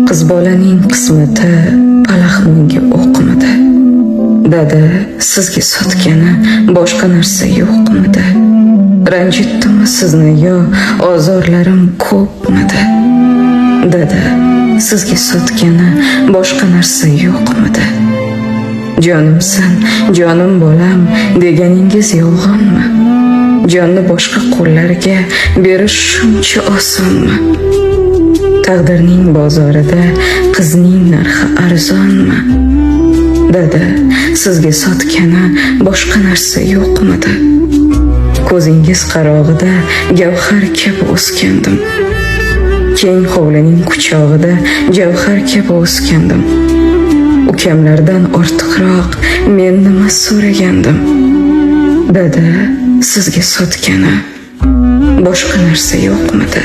qiz bolaning qismati palaxmonga o'qmidi. Dada, sizga sotgani boshqa narsa yo'qmidi? Ranjitdimi sizni yo ozorlarim ko'pmidi? Dada, sizga sotgani boshqa narsa yo'qmidi? Jonimsan, jonim bolam deganingiz yolg'onmi? Jonni boshqa qo'llarga berish shuncha osonmi? Taqdirning bozorida qizning narxi arzonmi? Dada, sizga sotgani boshqa narsa yo'qmidi? Ko'zingiz qarog'ida gavhar kabi o'sgandim. Keng hovlining quchog'ida javhar kabi o'sgandim. Ukamlardan ortiqroq men nima so'ragandim? Dada, sizga sotgani boshqa narsa yo'qmidi?